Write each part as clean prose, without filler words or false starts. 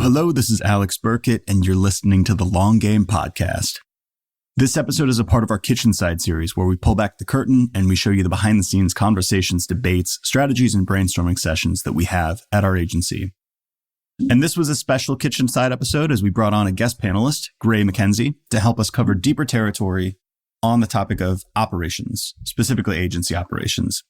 Hello, this is Alex Burkett, and you're listening to the Long Game Podcast. This episode is a part of our Kitchen Side series, where we pull back the curtain and we show you the behind-the-scenes conversations, debates, strategies, and brainstorming sessions that we have at our agency. And this was a special Kitchen Side episode as we brought on a guest panelist, Gray MacKenzie, to help us cover deeper territory on the topic of operations, specifically agency operations.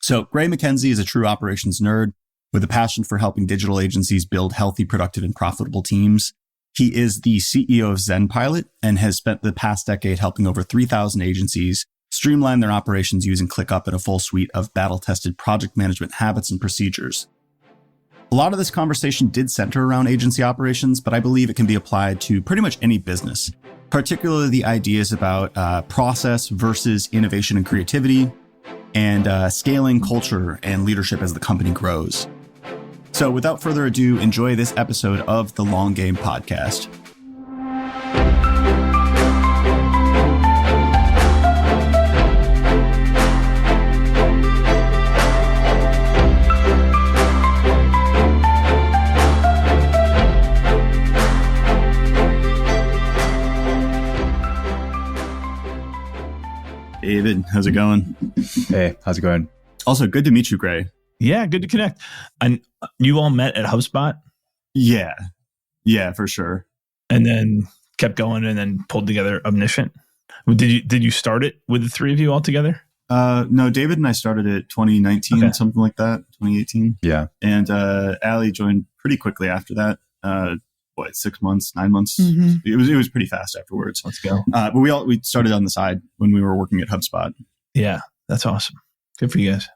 So Gray MacKenzie is a true operations nerd with a passion for helping digital agencies build healthy, productive, and profitable teams. He is the CEO of ZenPilot and has spent the past decade helping over 3,000 agencies streamline their operations using ClickUp and a full suite of battle-tested project management habits and procedures. A lot of this conversation did center around agency operations, but I believe it can be applied to pretty much any business, particularly the ideas about process versus innovation and creativity, and scaling culture and leadership as the company grows. So without further ado, enjoy this episode of the Long Game Podcast. David, how's it going? Hey, how's it going? Also, good to meet you, Gray. Yeah, good to connect. And you all met at HubSpot? Yeah, for sure. And then kept going and then pulled together Omniscient. Did you start it with the three of you all together? No, David and I started it 2019, something like that, 2018. Yeah. And Allie joined pretty quickly after that. 6 months, 9 months. Mm-hmm. It was pretty fast afterwards. Let's go. But we started on the side when we were working at HubSpot. Yeah, that's awesome. Good for you guys.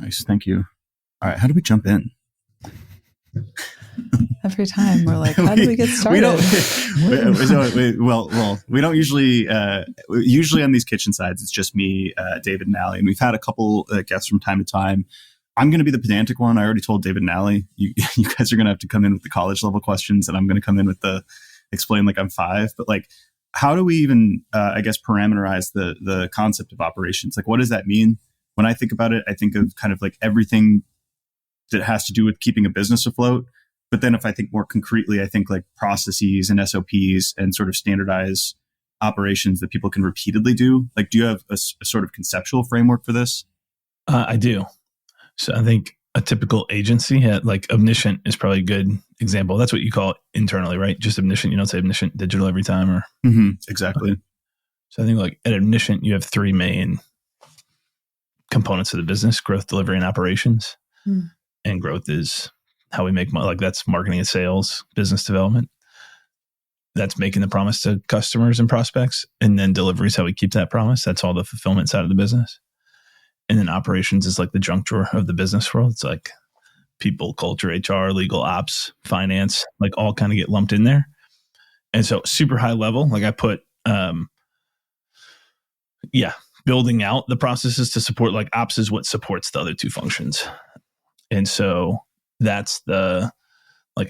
Nice, thank you. All right, how do we jump in? Every time we're like, how do we get started? We don't usually on these kitchen sides, it's just me, David and Allie, and we've had a couple guests from time to time. I'm going to be the pedantic one. I already told David and Allie, you guys are going to have to come in with the college level questions, and I'm going to come in with the explain like I'm five. But like, how do we even, parameterize the concept of operations? Like, what does that mean? When I think about it, I think of kind of like everything that has to do with keeping a business afloat. But then if I think more concretely, I think like processes and SOPs and sort of standardized operations that people can repeatedly do. Like, do you have a sort of conceptual framework for this? I do. So I think a typical agency, like Omniscient is probably a good example. That's what you call it internally, right? Just Omniscient. You don't say Omniscient Digital every time. Or Exactly. So I think like at Omniscient, you have three main components of the business: growth, delivery, and operations. And growth is how we make money. Like that's marketing and sales, business development. That's making the promise to customers and prospects. And then delivery is how we keep that promise. That's all the fulfillment side of the business. And then operations is like the junk drawer of the business world. It's like people, culture, HR, legal, ops, finance, like all kind of get lumped in there. And so super high level, like I put, building out the processes to support, like ops is what supports the other two functions. And so that's I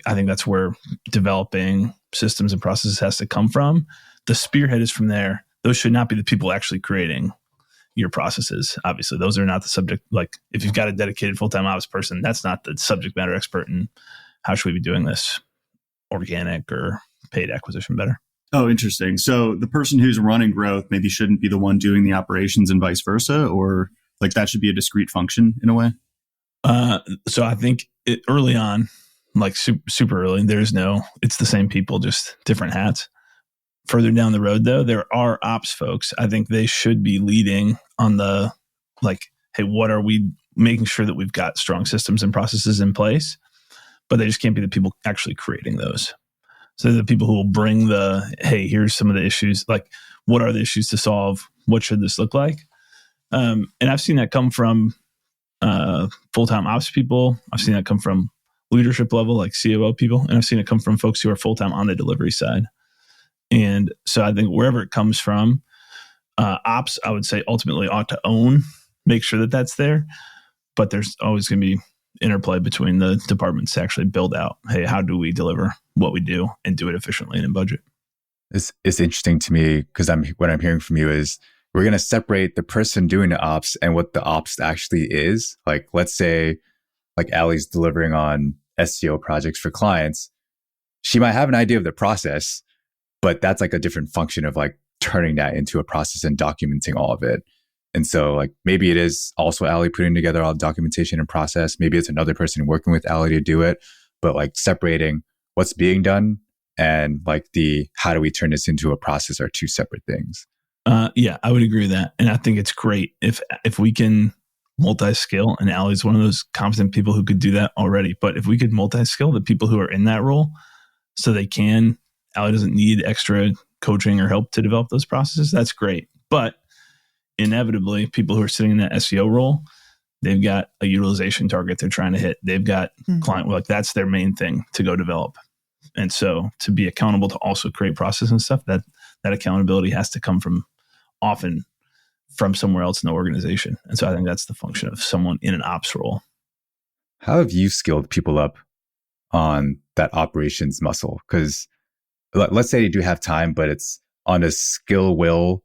think that's where developing systems and processes has to come from. The spearhead is from there. Those should not be the people actually creating your processes. Obviously, those are not the subject. Like if you've got a dedicated full-time ops person, that's not the subject matter expert in how should we be doing this organic or paid acquisition better. Oh, interesting. So the person who's running growth maybe shouldn't be the one doing the operations and vice versa, or like that should be a discrete function in a way? So I think early on, like super early, it's the same people, just different hats. Further down the road though, there are ops folks. I think they should be leading on the, like, hey, what are we making sure that we've got strong systems and processes in place, but they just can't be the people actually creating those. So the people who will bring hey, here's some of the issues, like what are the issues to solve? What should this look like? And I've seen that come from full-time ops people. I've seen that come from leadership level, like COO people. And I've seen it come from folks who are full-time on the delivery side. And so I think wherever it comes from, ops, I would say ultimately ought to make sure that that's there. But there's always going to be interplay between the departments to actually build out, hey, how do we deliver what we do and do it efficiently and in budget? It's interesting to me because what I'm hearing from you is we're going to separate the person doing the ops and what the ops actually is. Like, let's say, like Allie's delivering on SEO projects for clients. she might have an idea of the process, but that's like a different function of like turning that into a process and documenting all of it. And so like maybe it is also Allie putting together all the documentation and process. Maybe it's another person working with Allie to do it, but like separating what's being done and like the how do we turn this into a process are two separate things. Yeah, I would agree with that. And I think it's great if we can multi-skill, and Allie's one of those competent people who could do that already. But if we could multi-skill the people who are in that role so Allie doesn't need extra coaching or help to develop those processes, that's great. But inevitably, people who are sitting in that SEO role, they've got a utilization target they're trying to hit. They've got client, like that's their main thing to go develop. And so to be accountable to also create process and stuff, that accountability has to come from somewhere else in the organization. And so I think that's the function of someone in an ops role. How have you skilled people up on that operations muscle? Because let's say you do have time, but it's on a skill will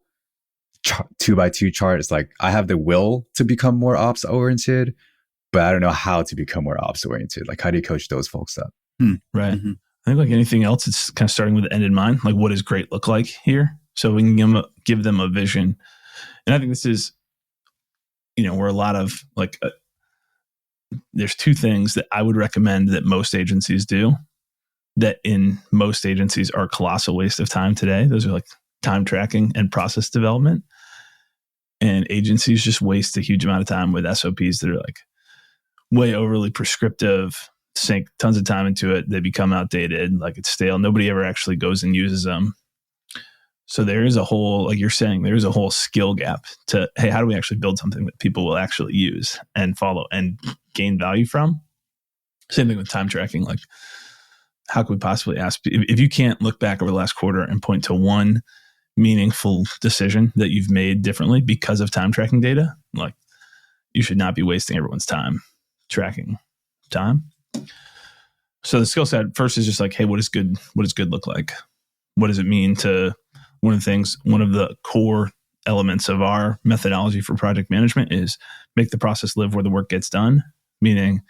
2x2 chart. It's like, I have the will to become more ops oriented, but I don't know how to become more ops oriented. Like, how do you coach those folks up? Right. Mm-hmm. I think like anything else, it's kind of starting with the end in mind. Like, what does great look like here? So we can give them a vision. And I think this is, where a lot of like, there's two things that I would recommend that most agencies do that in most agencies are a colossal waste of time today. Those are like time tracking and process development. And agencies just waste a huge amount of time with SOPs that are like way overly prescriptive, sink tons of time into it. They become outdated, like it's stale. Nobody ever actually goes and uses them. So there is a whole, like you're saying, there's a whole skill gap to, hey, how do we actually build something that people will actually use and follow and gain value from? Same thing with time tracking. Like, how could we possibly ask, if you can't look back over the last quarter and point to one meaningful decision that you've made differently because of time tracking data, like you should not be wasting everyone's time tracking time. So the skill set first is just like, hey, what does good look like? What does it mean to, one of the core elements of our methodology for project management is make the process live where the work gets done. Meaning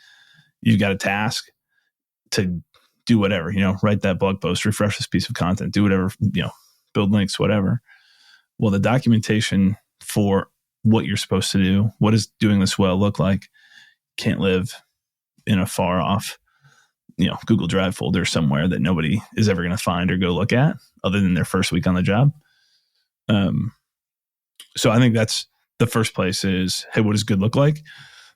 you've got a task to do whatever, write that blog post, refresh this piece of content, do whatever, build links, whatever. Well, the documentation for what you're supposed to do, what does doing this well look like, can't live in a far off, Google Drive folder somewhere that nobody is ever going to find or go look at other than their first week on the job. So I think that's the first place is, hey, what does good look like?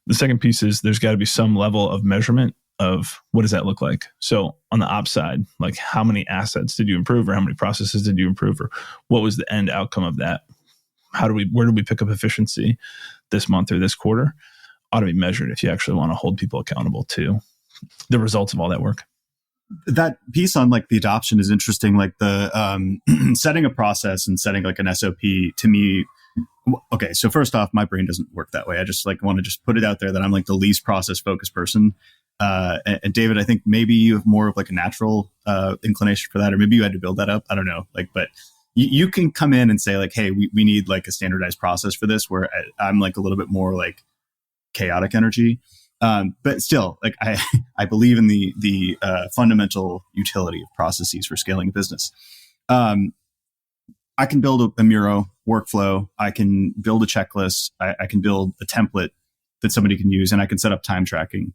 The second piece is there's got to be some level of measurement of what does that look like? So on the ops side, like how many assets did you improve or how many processes did you improve or what was the end outcome of that? Where do we pick up efficiency this month or this quarter? Ought to be measured if you actually want to hold people accountable to the results of all that work. That piece on like the adoption is interesting. Like the setting a process and setting like an SOP to me. Okay, so first off, my brain doesn't work that way. I just like want to just put it out there that I'm like the least process focused person. And David, I think maybe you have more of like a natural inclination for that, or maybe you had to build that up. I don't know. Like, but you can come in and say like, hey, we need like a standardized process for this, where I'm like a little bit more like chaotic energy. But still, like I believe in the fundamental utility of processes for scaling a business. I can build a Miro workflow. I can build a checklist. I can build a template that somebody can use, and I can set up time tracking.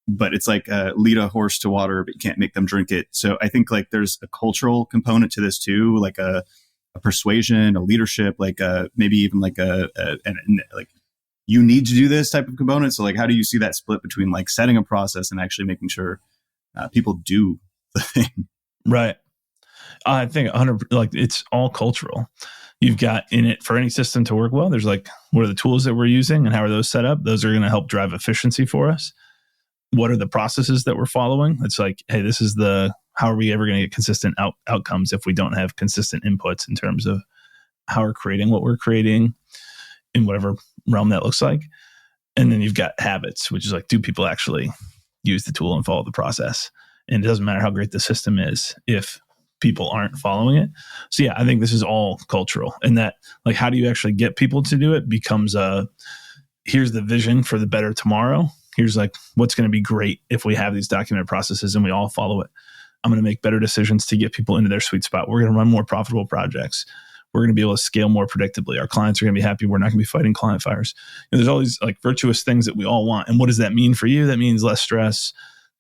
But it's like lead a horse to water, but you can't make them drink it. So I think like there's a cultural component to this too, like a persuasion, a leadership, like maybe even like like you need to do this type of component. So like, how do you see that split between like setting a process and actually making sure people do the thing? Right. I think 100, like it's all cultural. You've got in it for any system to work well. There's like, what are the tools that we're using and how are those set up? Those are going to help drive efficiency for us. What are the processes that we're following? It's like, hey, this is how are we ever going to get consistent outcomes if we don't have consistent inputs in terms of how we're creating what we're creating in whatever realm that looks like. And then you've got habits, which is like, do people actually use the tool and follow the process? And it doesn't matter how great the system is if people aren't following it. So yeah, I think this is all cultural, and that like, how do you actually get people to do it becomes here's the vision for the better tomorrow. Here's like, what's going to be great if we have these documented processes and we all follow it. I'm going to make better decisions to get people into their sweet spot. We're going to run more profitable projects. We're going to be able to scale more predictably. Our clients are going to be happy. We're not going to be fighting client fires. And there's all these like virtuous things that we all want. And what does that mean for you? That means less stress,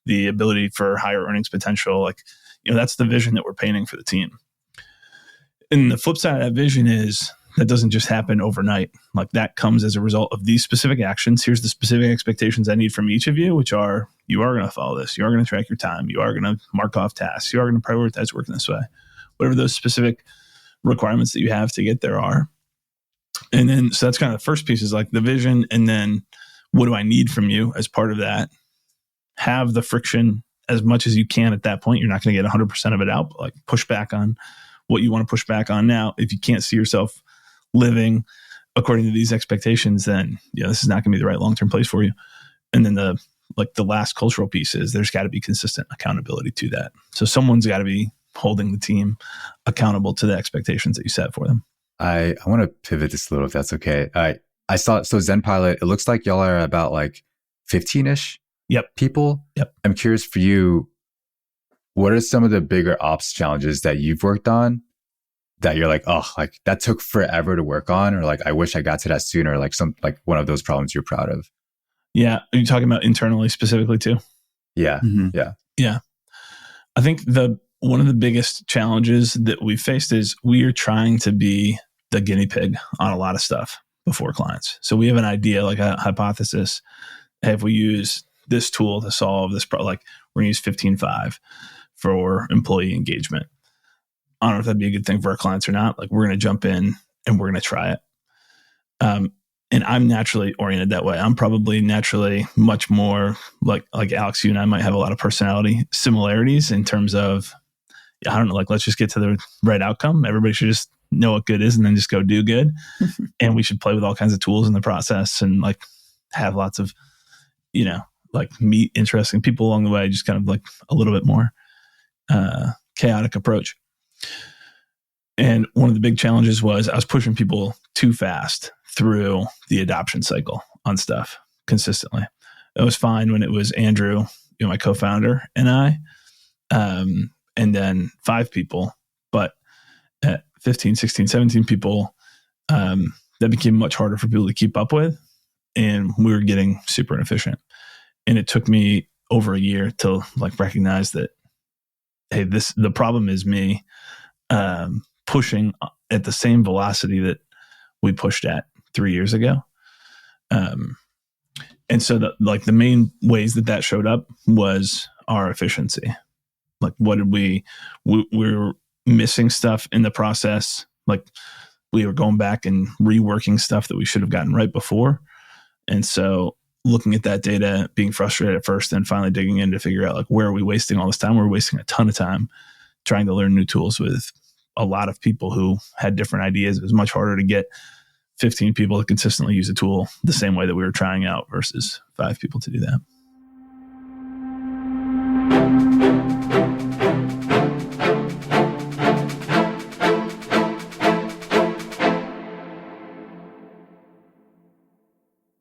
the ability for higher earnings potential. Like, that's the vision that we're painting for the team. And the flip side of that vision is that doesn't just happen overnight. Like that comes as a result of these specific actions. Here's the specific expectations I need from each of you, which are, you are going to follow this. You are going to track your time. You are going to mark off tasks. You are going to prioritize working this way. Whatever those specific requirements that you have to get there are. And then, so that's kind of the first piece is like the vision. And then what do I need from you as part of that? Have the friction as much as you can at that point. You're not going to get 100% of it out, but like push back on what you want to push back on now. If you can't see yourself living according to these expectations, then this is not going to be the right long-term place for you. And then the last cultural piece is there's got to be consistent accountability to that. So someone's got to be holding the team accountable to the expectations that you set for them. I want to pivot this a little, if that's okay. I saw, so ZenPilot, it looks like y'all are about like 15-ish people. Yep. I'm curious for you, what are some of the bigger ops challenges that you've worked on that you're like, oh, like that took forever to work on, or like, I wish I got to that sooner, like one of those problems you're proud of? Yeah. Are you talking about internally specifically too? Yeah. Mm-hmm. Yeah. I think one of the biggest challenges that we faced is we are trying to be the guinea pig on a lot of stuff before clients. So we have an idea, like a hypothesis. Hey, if we use this tool to solve this problem, like we're going to use 15.5 for employee engagement. I don't know if that'd be a good thing for our clients or not. Like we're going to jump in and we're going to try it. And I'm naturally oriented that way. I'm probably naturally much more like Alex, you and I might have a lot of personality similarities in terms of, I don't know, like let's just get to the right outcome. Everybody should just know what good is and then just go do good. And we should play with all kinds of tools in the process and like have lots of, like meet interesting people along the way, just kind of like a little bit more chaotic approach. And one of the big challenges was I was pushing people too fast through the adoption cycle on stuff consistently. It was fine when it was Andrew, my co-founder, and I, and then 5 people, but at 15, 16, 17 people, that became much harder for people to keep up with. And we were getting super inefficient. And it took me over a year to like recognize that, hey, the problem is me pushing at the same velocity that we pushed at 3 years ago. And so the main ways that showed up was our efficiency. Like what did we were missing stuff in the process. Like we were going back and reworking stuff that we should have gotten right before. And so looking at that data, being frustrated at first, then finally digging in to figure out like, where are we wasting all this time? We're wasting a ton of time trying to learn new tools with a lot of people who had different ideas. It was much harder to get 15 people to consistently use a tool the same way that we were trying out versus 5 people to do that.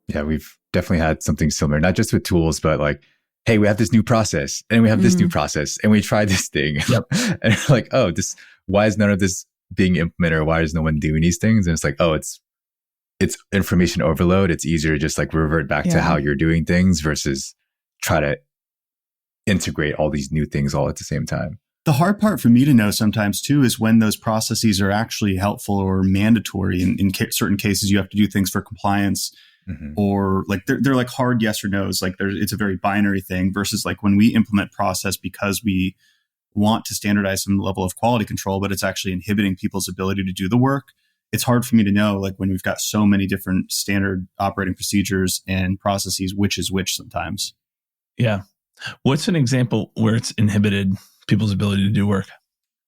Yeah, we've definitely had something similar, not just with tools, but like, hey, we have this new process and we have this new process and we tried this thing. Yep. And like, oh, why is none of this being implemented, or why is no one doing these things? And it's like, oh, it's information overload. It's easier to just like revert back to how you're doing things versus try to integrate all these new things all at the same time. The hard part for me to know sometimes too is when those processes are actually helpful or mandatory. In certain cases, you have to do things for compliance. Mm-hmm. Or like they're like hard yes or no's. Like it's a very binary thing versus like when we implement process because we want to standardize some level of quality control, but it's actually inhibiting people's ability to do the work. It's hard for me to know, like when we've got so many different standard operating procedures and processes, which is which sometimes. Yeah. What's an example where it's inhibited people's ability to do work?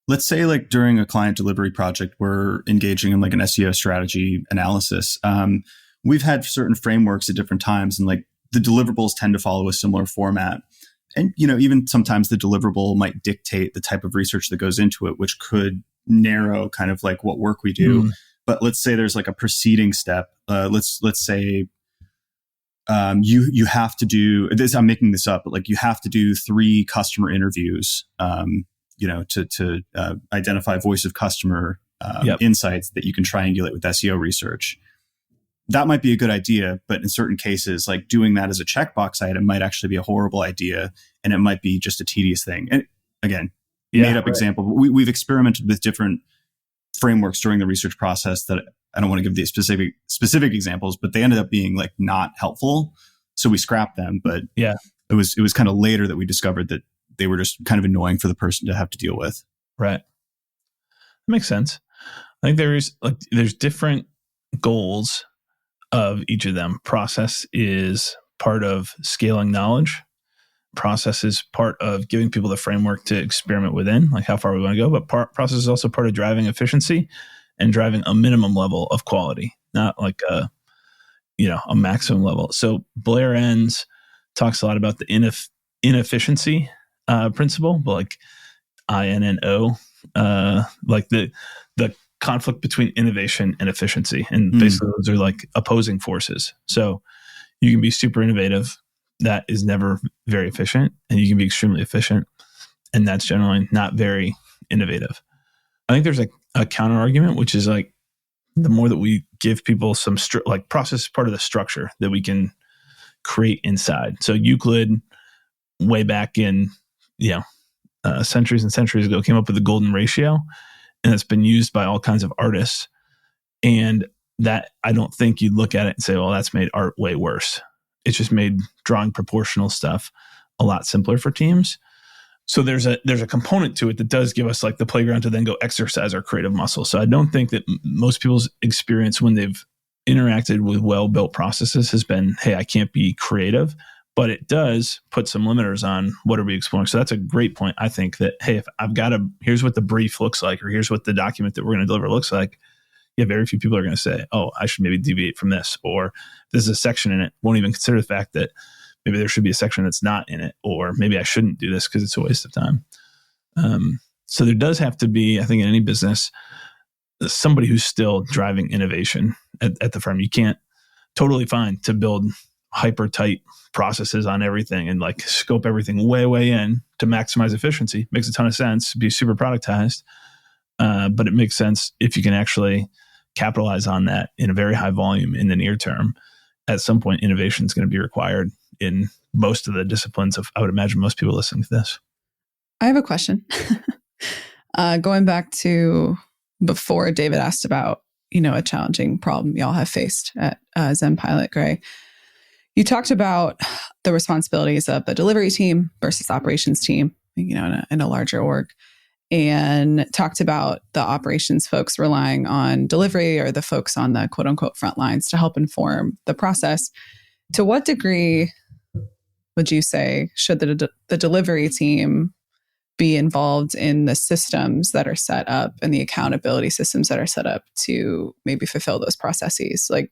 Let's say like during a client delivery project, we're engaging in like an SEO strategy analysis. We've had certain frameworks at different times and like the deliverables tend to follow a similar format. And, even sometimes the deliverable might dictate the type of research that goes into it, which could narrow kind of like what work we do. But let's say there's like a preceding step. Let's say you have to do this. I'm making this up, but like you have to do 3 customer interviews, to identify voice of customer insights that you can triangulate with SEO research. That might be a good idea, but in certain cases, like doing that as a checkbox item might actually be a horrible idea, and it might be just a tedious thing. And again, made up example. But we've experimented with different frameworks during the research process that I don't want to give the specific examples, but they ended up being like not helpful. So we scrapped them. But it was kind of later that we discovered that they were just kind of annoying for the person to have to deal with. Right. That makes sense. I think there's different goals of each of them. Process is part of scaling knowledge. Process is part of giving people the framework to experiment within, like how far we want to go. But process is also part of driving efficiency and driving a minimum level of quality, not like a maximum level. So Blair Enns talks a lot about the inefficiency principle, but like INNO, like the conflict between innovation and efficiency. And basically those are like opposing forces. So you can be super innovative. That is never very efficient. And you can be extremely efficient. And that's generally not very innovative. I think there's a counter argument, which is like the more that we give people some process is part of the structure that we can create inside. So Euclid, way back in, centuries and centuries ago, came up with the golden ratio. And it's been used by all kinds of artists. And that, I don't think you'd look at it and say, well, that's made art way worse. It's just made drawing proportional stuff a lot simpler for teams. So there's a component to it that does give us like the playground to then go exercise our creative muscle. So I don't think that most people's experience when they've interacted with well-built processes has been, hey, I can't be creative. But it does put some limiters on what are we exploring. So that's a great point. I think that, hey, if I've got here's what the brief looks like, or here's what the document that we're going to deliver looks like, very few people are going to say, oh, I should maybe deviate from this. Or there's a section in it, won't even consider the fact that maybe there should be a section that's not in it, or maybe I shouldn't do this because it's a waste of time. So there does have to be, I think in any business, somebody who's still driving innovation at the firm. You can't totally fine to build hyper tight processes on everything and like scope everything way in to maximize efficiency. Makes a ton of sense, be super productized. But it makes sense if you can actually capitalize on that in a very high volume in the near term. At some point, innovation is going to be required in most of the disciplines of, I would imagine, most people listening to this. I have a question. Going back to before David asked about, a challenging problem y'all have faced at ZenPilot, Gray. You talked about the responsibilities of the delivery team versus operations team, in a larger org, and talked about the operations folks relying on delivery or the folks on the quote unquote front lines to help inform the process. To what degree would you say should the delivery team be involved in the systems that are set up and the accountability systems that are set up to maybe fulfill those processes? Like,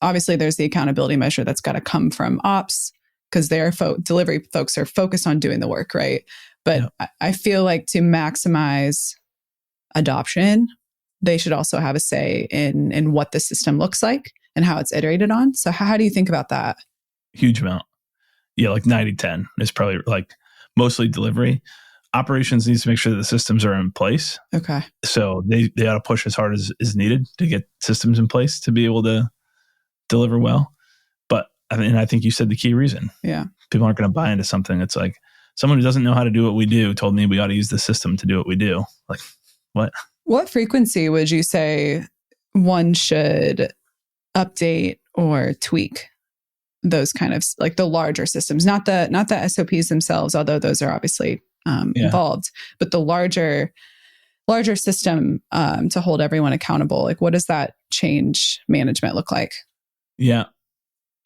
obviously, there's the accountability measure that's got to come from ops because their delivery folks are focused on doing the work, right? But I feel like to maximize adoption, they should also have a say in what the system looks like and how it's iterated on. So how do you think about that? Huge amount. Yeah, like 90-10 is probably like mostly delivery. Operations needs to make sure that the systems are in place. Okay. So they ought to push as hard as is needed to get systems in place to be able to deliver well. But I think you said the key reason. Yeah. People aren't going to buy into something. It's like someone who doesn't know how to do what we do told me we ought to use the system to do what we do. Like, what? What frequency would you say one should update or tweak those kind of like the larger systems, not the SOPs themselves, although those are obviously involved, but the larger system to hold everyone accountable? Like, what does that change management look like? Yeah.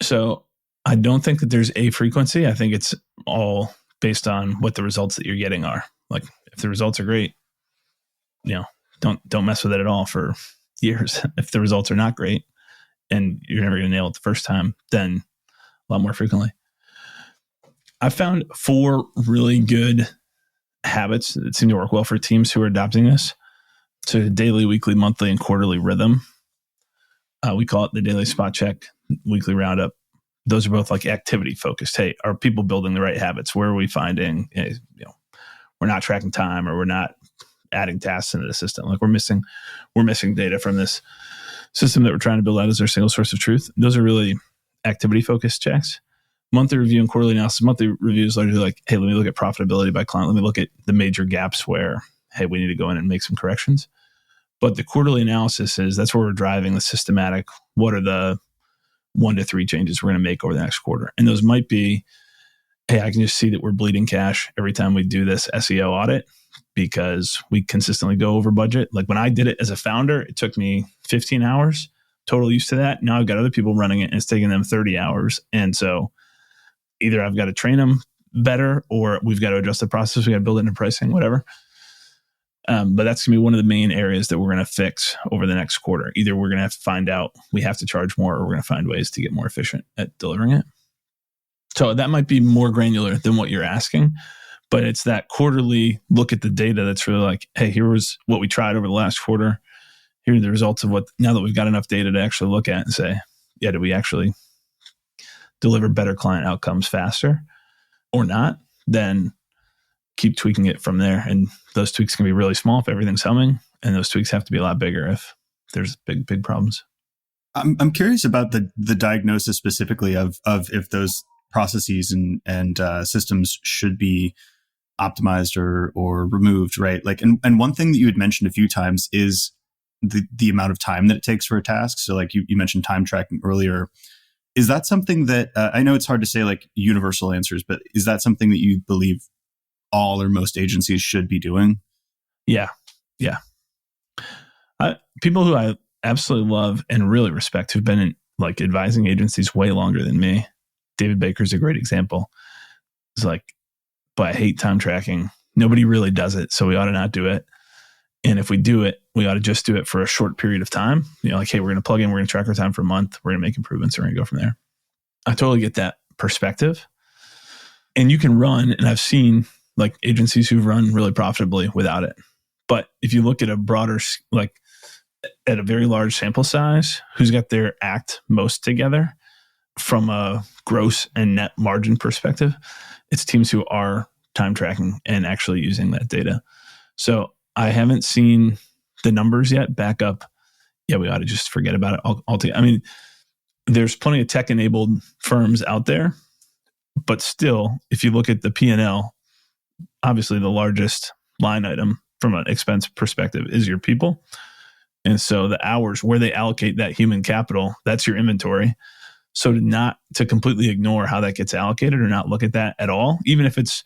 So I don't think that there's a frequency. I think it's all based on what the results that you're getting are. Like, if the results are great, don't mess with it at all for years. If the results are not great and you're never going to nail it the first time, then a lot more frequently. I found 4 really good habits that seem to work well for teams who are adopting this. So daily, weekly, monthly, and quarterly rhythm. We call it the daily spot check, weekly roundup, those are both like activity focused. Hey, are people building the right habits? Where are we finding, we're not tracking time, or we're not adding tasks into the system. Like we're missing data from this system that we're trying to build out as our single source of truth. Those are really activity focused checks. Monthly review and quarterly analysis. Monthly review is largely like, hey, let me look at profitability by client. Let me look at the major gaps where, hey, we need to go in and make some corrections. But the quarterly analysis that's where we're driving the systematic, what are the 1 to 3 changes we're going to make over the next quarter? And those might be, hey, I can just see that we're bleeding cash every time we do this SEO audit because we consistently go over budget. Like when I did it as a founder, it took me 15 hours, total used to that. Now I've got other people running it and it's taking them 30 hours. And so either I've got to train them better or we've got to adjust the process. We got to build it into pricing, whatever. But that's going to be one of the main areas that we're going to fix over the next quarter. Either we're going to have to find out we have to charge more, or we're going to find ways to get more efficient at delivering it. So that might be more granular than what you're asking, but it's that quarterly look at the data that's really like, hey, here was what we tried over the last quarter. Here are the results of what, now that we've got enough data to actually look at and say, yeah, did we actually deliver better client outcomes faster or not? Then keep tweaking it from there. And those tweaks can be really small if everything's humming, and those tweaks have to be a lot bigger if there's big problems. I'm curious about the diagnosis specifically of if those processes and systems should be optimized or removed, right? Like, and one thing that you had mentioned a few times is the amount of time that it takes for a task. So like you mentioned time tracking earlier. Is that something that, I know it's hard to say like universal answers, but is that something that you believe all or most agencies should be doing? Yeah. People who I absolutely love and really respect who've been in like advising agencies way longer than me. David Baker's a great example. It's like, but I hate time tracking. Nobody really does it, so we ought to not do it. And if we do it, we ought to just do it for a short period of time. Like, hey, we're going to plug in, we're going to track our time for a month, we're going to make improvements, we're going to go from there. I totally get that perspective. And you can run, and I've seen like agencies who've run really profitably without it. But if you look at a broader, like at a very large sample size, who's got their act most together from a gross and net margin perspective, it's teams who are time tracking and actually using that data. So I haven't seen the numbers yet back up. Yeah, we ought to just forget about it altogether. I mean, there's plenty of tech-enabled firms out there, but still, if you look at the P&L, obviously the largest line item from an expense perspective is your people. And so the hours where they allocate that human capital, that's your inventory. So to completely ignore how that gets allocated or not look at that at all, even if it's,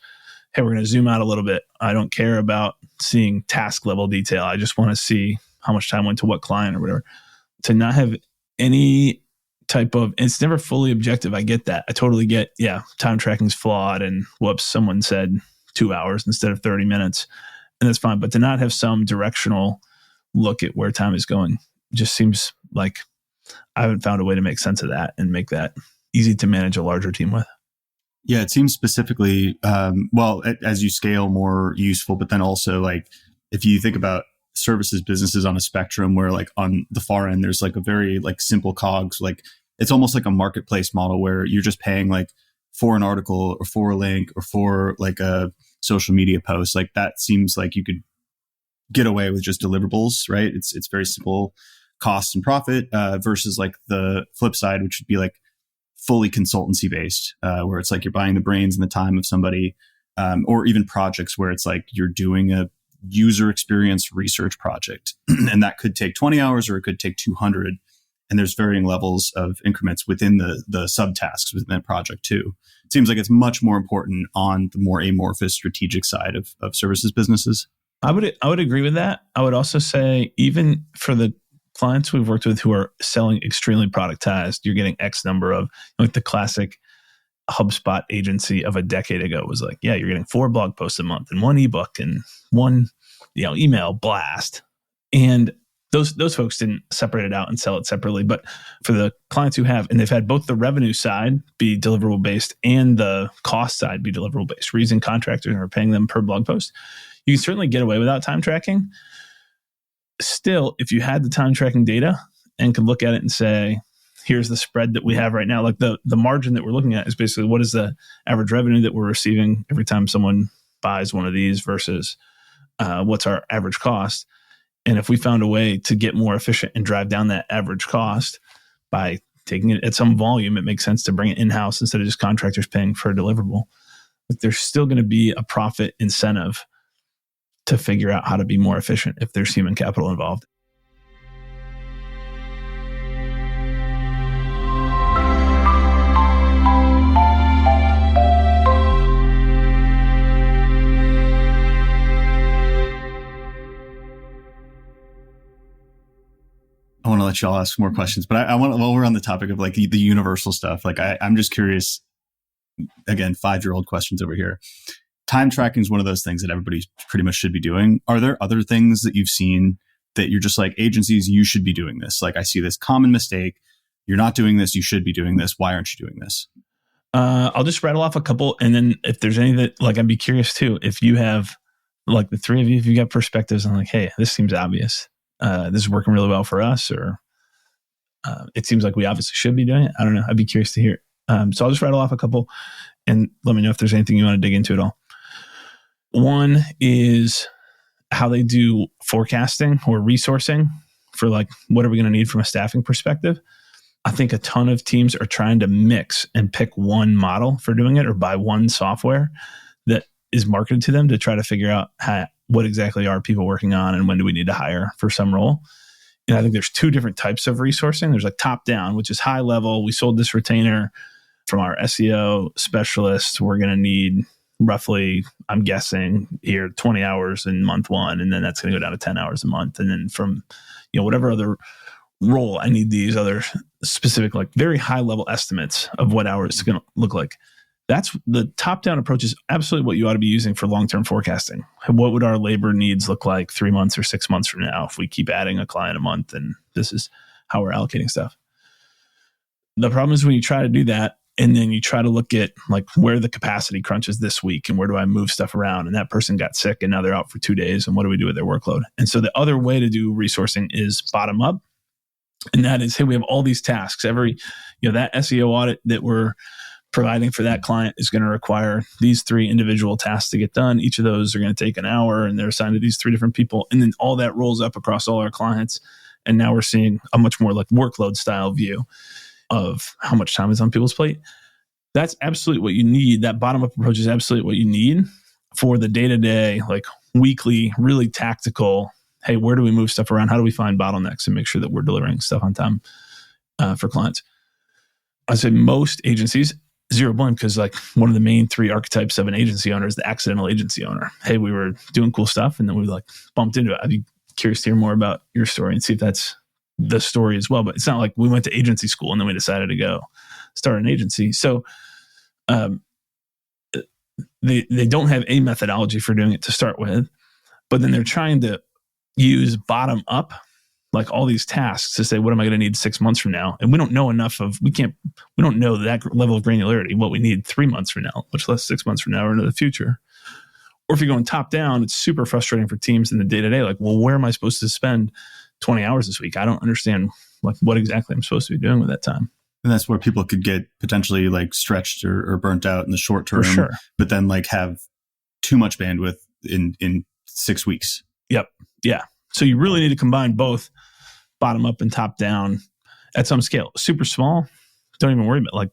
hey, we're going to zoom out a little bit. I don't care about seeing task level detail. I just want to see how much time went to what client or whatever. To not have any type of, it's never fully objective. I get that. I totally get, time tracking's flawed and whoops, someone said 2 hours instead of 30 minutes. And that's fine. But to not have some directional look at where time is going just seems like I haven't found a way to make sense of that and make that easy to manage a larger team with. Yeah, it seems specifically, as you scale, more useful, but then also like if you think about services businesses on a spectrum where like on the far end, there's like a very like simple cogs, like it's almost like a marketplace model where you're just paying like for an article or for a link or for like a social media post. Like that seems like you could get away with just deliverables, right? It's very simple cost and profit versus like the flip side, which would be like fully consultancy based, where it's like you're buying the brains and the time of somebody, or even projects where it's like you're doing a user experience research project and that could take 20 hours or it could take 200. And there's varying levels of increments within the subtasks within that project too. It seems like it's much more important on the more amorphous strategic side of services businesses. I would agree with that. I would also say even for the clients we've worked with who are selling extremely productized, you're getting X number of, like the classic HubSpot agency of a decade ago was like, yeah, you're getting 4 blog posts a month and 1 ebook and 1, email blast. And those folks didn't separate it out and sell it separately. But for the clients who have, and they've had both the revenue side be deliverable based and the cost side be deliverable based, we're using contractors and we're paying them per blog post. You can certainly get away without time tracking. Still, if you had the time tracking data and could look at it and say, here's the spread that we have right now. Like the margin that we're looking at is basically what is the average revenue that we're receiving every time someone buys one of these versus what's our average cost. And if we found a way to get more efficient and drive down that average cost by taking it at some volume, it makes sense to bring it in-house instead of just contractors paying for a deliverable. Like there's still going to be a profit incentive to figure out how to be more efficient if there's human capital involved. I want to let y'all ask more questions, but I want, while we're on the topic of like the universal stuff, like I'm just curious, again, 5-year-old questions over here. Time tracking is one of those things that everybody pretty much should be doing. Are there other things that you've seen that you're just like, agencies, you should be doing this? Like I see this common mistake. You're not doing this. You should be doing this. Why aren't you doing this? I'll just rattle off a couple. And then if there's any that, like, I'd be curious too, if you have, like the three of you, if you got perspectives on like, hey, this seems obvious. This is working really well for us, or it seems like we obviously should be doing it. I don't know. I'd be curious to hear. So I'll just rattle off a couple and let me know if there's anything you want to dig into at all. One is how they do forecasting or resourcing for like, what are we going to need from a staffing perspective? I think a ton of teams are trying to mix and pick one model for doing it or buy one software that is marketed to them to try to figure out what exactly are people working on and when do we need to hire for some role. And I think there's two different types of resourcing. There's like top down, which is high level. We sold this retainer from our SEO specialist. We're going to need roughly, I'm guessing here, 20 hours in month one. And then that's going to go down to 10 hours a month. And then from, whatever other role, I need these other specific, like very high level estimates of what hours it's going to look like. That's the top-down approach is absolutely what you ought to be using for long-term forecasting. What would our labor needs look like 3 months or 6 months from now if we keep adding a client a month and this is how we're allocating stuff? The problem is when you try to do that and then you try to look at like where the capacity crunch is this week and where do I move stuff around, and that person got sick and now they're out for 2 days and what do we do with their workload? And so the other way to do resourcing is bottom up. And that is, hey, we have all these tasks. Every, that SEO audit that we're providing for that client is going to require these 3 individual tasks to get done. Each of those are going to take an hour and they're assigned to these 3 different people. And then all that rolls up across all our clients. And now we're seeing a much more like workload style view of how much time is on people's plate. That's absolutely what you need. That bottom up approach is absolutely what you need for the day-to-day, like weekly, really tactical, hey, where do we move stuff around? How do we find bottlenecks and make sure that we're delivering stuff on time for clients? I'd say most agencies, zero blame, because like one of the main 3 archetypes of an agency owner is the accidental agency owner. Hey, we were doing cool stuff and then we like bumped into it. I'd be curious to hear more about your story and see if that's the story as well. But it's not like we went to agency school and then we decided to go start an agency. So they don't have a methodology for doing it to start with, but then they're trying to use bottom up, like all these tasks to say, what am I going to need 6 months from now? And we don't know enough of, we don't know that level of granularity, what we need 3 months from now, much less 6 months from now or into the future. Or if you're going top down, it's super frustrating for teams in the day-to-day. Like, well, where am I supposed to spend 20 hours this week? I don't understand like what exactly I'm supposed to be doing with that time. And that's where people could get potentially like stretched or burnt out in the short term, for sure. But then like have too much bandwidth in 6 weeks. Yep. Yeah. So you really need to combine both bottom up and top down at some scale. Super small, don't even worry about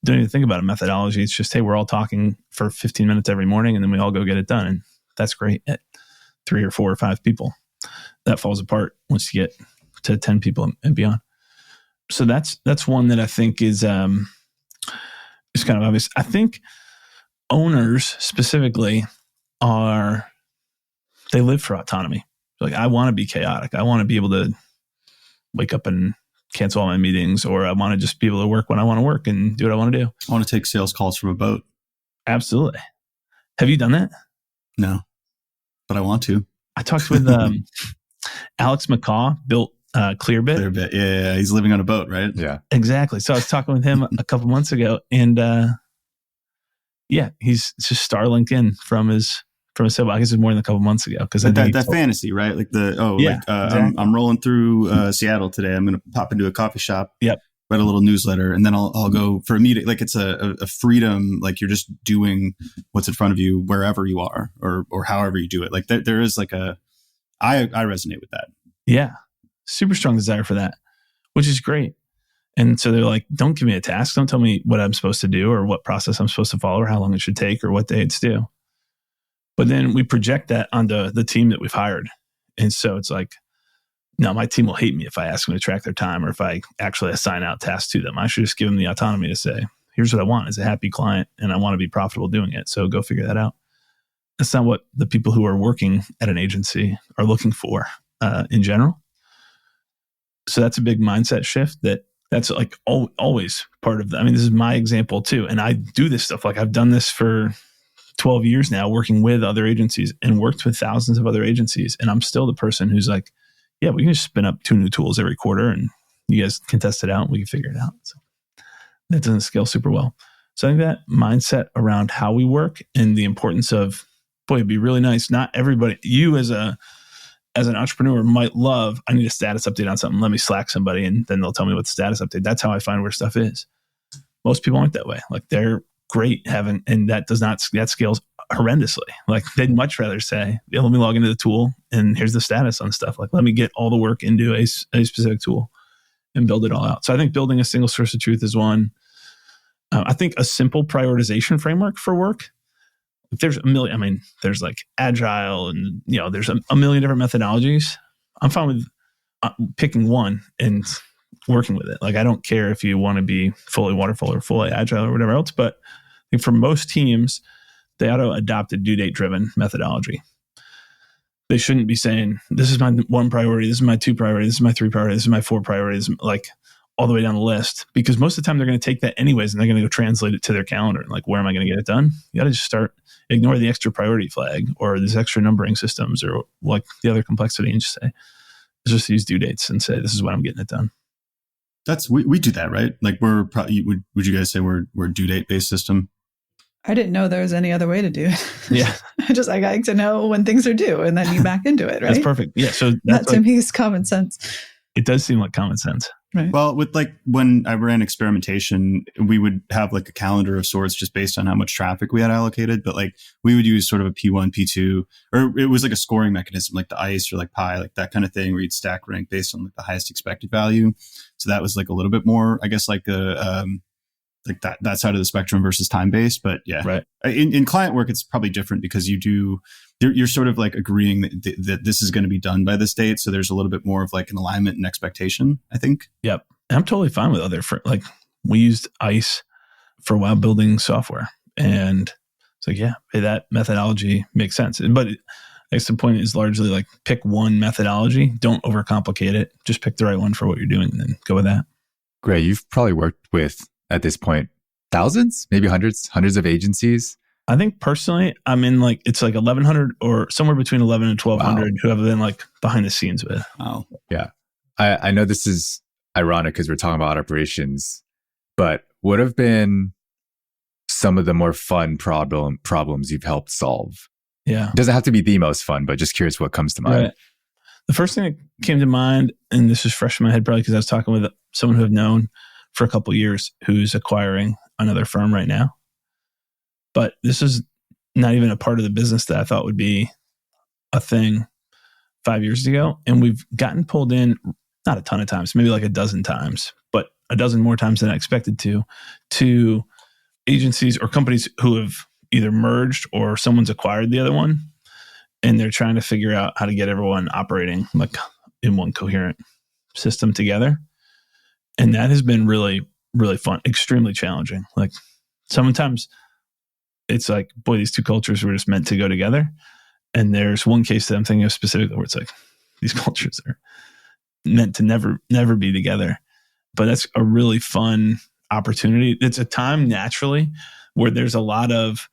don't even think about a methodology. It's just, hey, we're all talking for 15 minutes every morning and then we all go get it done. And that's great at 3 or 4 or 5 people. That falls apart once you get to 10 people and beyond. So that's one that I think is kind of obvious. I think owners specifically they live for autonomy. Like, I want to be chaotic. I want to be able to wake up and cancel all my meetings, or I want to just be able to work when I want to work and do what I want to do. I want to take sales calls from a boat. Absolutely. Have you done that? No, but I want to. I talked with Alex McCaw, built Clearbit. Clearbit, yeah. He's living on a boat, right? Yeah. Exactly. So I was talking with him a couple months ago, and he's just Starlink in from his sailboat. I guess it was more than a couple months ago. Because that fantasy, right? Like exactly. I'm rolling through Seattle today. I'm going to pop into a coffee shop. Yep. write a little newsletter, and then I'll go for a meeting. Like it's a freedom, like you're just doing what's in front of you wherever you are or however you do it. Like there is like I resonate with that. Yeah. Super strong desire for that, which is great. And so they're like, don't give me a task. Don't tell me what I'm supposed to do or what process I'm supposed to follow or how long it should take or what day it's due. But then we project that onto the team that we've hired. And so it's like, no, my team will hate me if I ask them to track their time or if I actually assign out tasks to them. I should just give them the autonomy to say, here's what I want is a happy client and I want to be profitable doing it. So go figure that out. That's not what the people who are working at an agency are looking for in general. So that's a big mindset shift that's like always part of this is my example too. And I do this stuff. Like I've done this for 12 years now, working with other agencies and worked with thousands of other agencies. And I'm still the person who's like, yeah, we can just spin up 2 new tools every quarter and you guys can test it out and we can figure it out. So that doesn't scale super well. So I think that mindset around how we work and the importance of, boy, it'd be really nice. Not everybody, you as an entrepreneur might love, I need a status update on something. Let me Slack somebody and then they'll tell me what the status update. That's how I find where stuff is. Most people aren't that way. Like they're great having, and that scales horrendously. Like they'd much rather say, yeah, let me log into the tool and here's the status on stuff. Like let me get all the work into a specific tool and build it all out. So I think building a single source of truth is one. I think a simple prioritization framework for work. There's a million, there's like agile and, there's a million different methodologies. I'm fine with picking one and working with it. Like, I don't care if you want to be fully waterfall or fully agile or whatever else, but I think for most teams, they ought to adopt a due date driven methodology. They shouldn't be saying, this is my 1 priority, this is my 2 priority, this is my 3 priority, this is my 4 priorities, like all the way down the list. Because most of the time they're going to take that anyways and they're going to go translate it to their calendar. Like, where am I going to get it done? You got to just ignore the extra priority flag or these extra numbering systems or like the other complexity and just say, let's just use due dates and say, this is when I'm getting it done. We do that, right? Like we're probably, would you guys say we're due date based system? I didn't know there was any other way to do it. Yeah. I like to know when things are due and then you back into it, right? That's perfect. Yeah. So that to me is common sense. It does seem like common sense. Right. Well, with like when I ran experimentation, we would have like a calendar of sorts just based on how much traffic we had allocated. But like we would use sort of a P1, P2, or it was like a scoring mechanism, like the ICE or like Pi, like that kind of thing, where you'd stack rank based on like the highest expected value. So that was like a little bit more, I guess, like like that side of the spectrum versus time based. But yeah, right. In client work, it's probably different because you're sort of like agreeing that this is going to be done by this date. So there's a little bit more of like an alignment and expectation, I think. Yep. And I'm totally fine with like we used ICE for a while building software, and it's like, yeah, that methodology makes sense. But I guess the point is largely like pick one methodology, don't overcomplicate it. Just pick the right one for what you're doing and then go with that. Gray, you've probably worked with, at this point, thousands, maybe hundreds of agencies. I think personally, I'm in like, it's like 1,100 or somewhere between 11 and 1,200 who have been like behind the scenes with. Wow. Yeah. I know this is ironic because we're talking about operations, but what have been some of the more fun problems you've helped solve? Yeah. It doesn't have to be the most fun, but just curious what comes to mind. Right. The first thing that came to mind, and this is fresh in my head probably because I was talking with someone who I've known for a couple of years who's acquiring another firm right now. But this is not even a part of the business that I thought would be a thing 5 years ago. And we've gotten pulled in, not a ton of times, maybe like a dozen times, but a dozen more times than I expected to agencies or companies who have either merged or someone's acquired the other one. And they're trying to figure out how to get everyone operating like in one coherent system together. And that has been really, really fun, extremely challenging. Like sometimes it's like, boy, these two cultures were just meant to go together. And there's one case that I'm thinking of specifically where it's like, these cultures are meant to never be together. But that's a really fun opportunity. It's a time naturally where there's a lot of,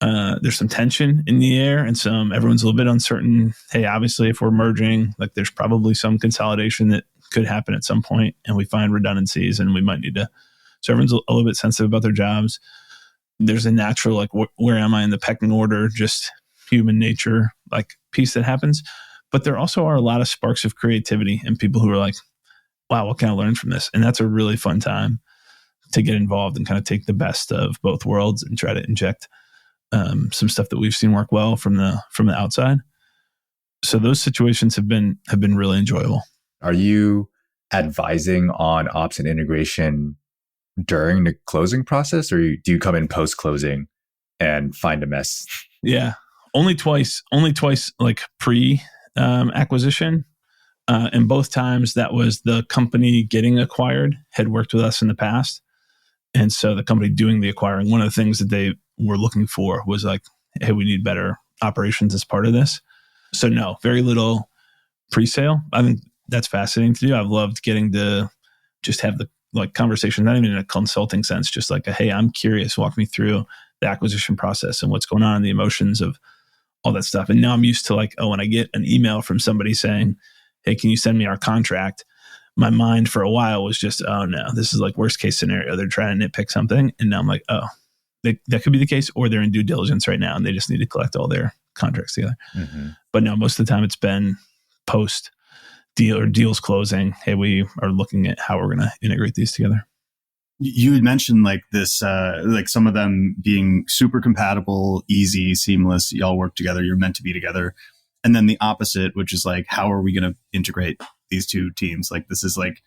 there's some tension in the air and everyone's a little bit uncertain. Hey, obviously if we're merging, like there's probably some consolidation that could happen at some point and we find redundancies and we might need to, so everyone's a little bit sensitive about their jobs. There's a natural, like, where am I in the pecking order? Just human nature, like piece that happens. But there also are a lot of sparks of creativity and people who are like, wow, what can I learn from this? And that's a really fun time to get involved and kind of take the best of both worlds and try to inject some stuff that we've seen work well from the outside. So those situations have been really enjoyable. Are you advising on ops and integration during the closing process, or do you come in post closing and find a mess? Yeah, only twice, like pre acquisition, and both times that was the company getting acquired had worked with us in the past, and so the company doing the acquiring, one of the things that they were looking for was like, hey, we need better operations as part of this. So no, very little pre-sale. I think that's fascinating to do. I've loved getting to just have the like conversation, not even in a consulting sense, just like, hey, I'm curious, walk me through the acquisition process and what's going on and the emotions of all that stuff. And now I'm used to like, oh, when I get an email from somebody saying, hey, can you send me our contract? My mind for a while was just, oh no, this is like worst case scenario. They're trying to nitpick something. And now I'm like, oh, that could be the case, or they're in due diligence right now and they just need to collect all their contracts together. Mm-hmm. But no, most of the time it's been post deal or deals closing. Hey, we are looking at how we're going to integrate these together. You had mentioned like this, like some of them being super compatible, easy, seamless. Y'all work together. You're meant to be together. And then the opposite, which is like, how are we going to integrate these two teams? Like this is like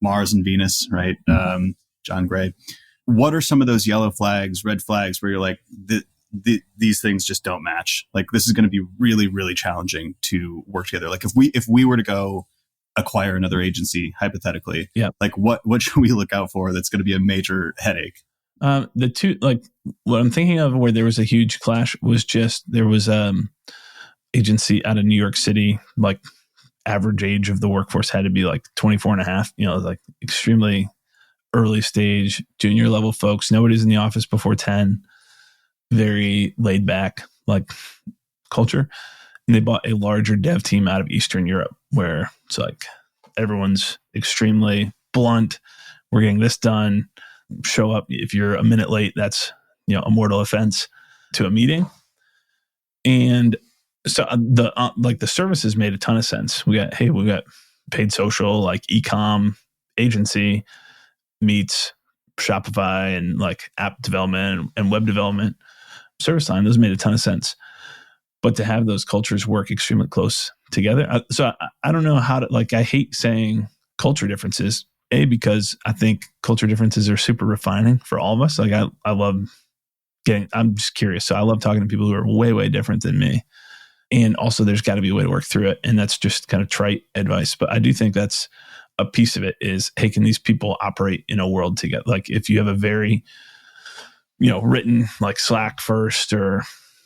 Mars and Venus, right? Mm-hmm. John Gray. What are some of those yellow flags, red flags where you're like, these things just don't match? Like this is going to be really, really challenging to work together. Like if we were to go acquire another agency, hypothetically, like what should we look out for that's going to be a major headache? The two, like what I'm thinking of where there was a huge clash was just, there was agency out of New York City, like average age of the workforce had to be like 24 and a half, like extremely early stage, junior level folks. Nobody's in the office before 10, very laid back, like culture. And they bought a larger dev team out of Eastern Europe where it's like everyone's extremely blunt. We're getting this done. Show up. If you're a minute late, that's, a mortal offense to a meeting. And so the services made a ton of sense. We got paid social, like e-com agency meets Shopify and like app development and web development service line. Those made a ton of sense. But to have those cultures work extremely close together. So I don't know how to, like, I hate saying culture differences, because I think culture differences are super refining for all of us. Like I love I'm just curious. So I love talking to people who are way, way different than me. And also there's got to be a way to work through it. And that's just kind of trite advice. But I do think that's a piece of it is, hey, can these people operate in a world together? Like if you have a very, written like Slack first or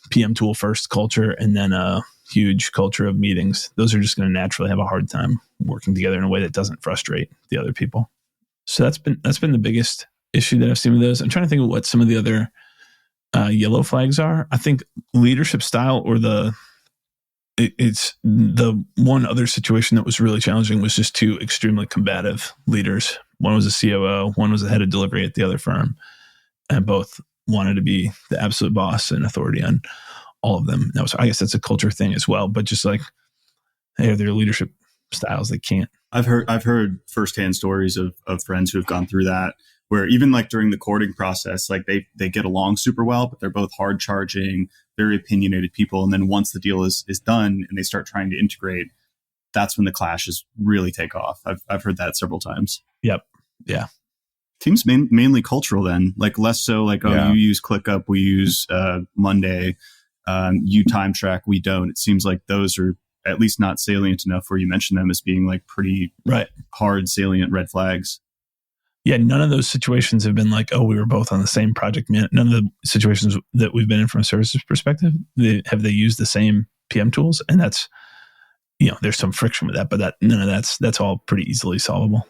PM tool first culture, and then a huge culture of meetings, those are just going to naturally have a hard time working together in a way that doesn't frustrate the other people. So that's been the biggest issue that I've seen with those. I'm trying to think of what some of the other yellow flags are. I think leadership style, or it's the one other situation that was really challenging was just two extremely combative leaders. One was a COO, one was the head of delivery at the other firm, and both wanted to be the absolute boss and authority on all of them. Now, I guess that's a culture thing as well, but just like, hey, their leadership styles, they can't. I've heard firsthand stories of friends who have gone through that, where even like during the courting process, like they get along super well, but they're both hard charging, very opinionated people. And then once the deal is done and they start trying to integrate, that's when the clashes really take off. I've heard that several times. Yep. Yeah. Seems mainly cultural then, like less so like, you use ClickUp, we use Monday, you time track, we don't. It seems like those are at least not salient enough where you mention them as being like pretty hard salient red flags. Yeah, none of those situations have been like, we were both on the same project. None of the situations that we've been in from a services perspective, they used the same PM tools, and that's, there's some friction with that, but none of that's all pretty easily solvable.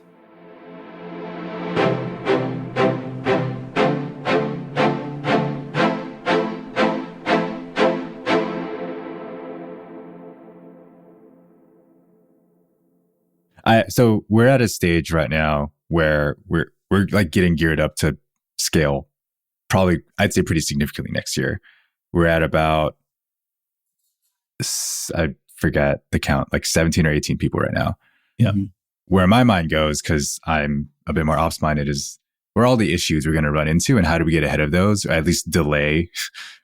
So we're at a stage right now where we're like getting geared up to scale, probably I'd say pretty significantly next year. We're at about, I forget the count, like 17 or 18 people right now. Yeah. where my mind goes, because I'm a bit more ops minded, is where all the issues we're going to run into and how do we get ahead of those, or at least delay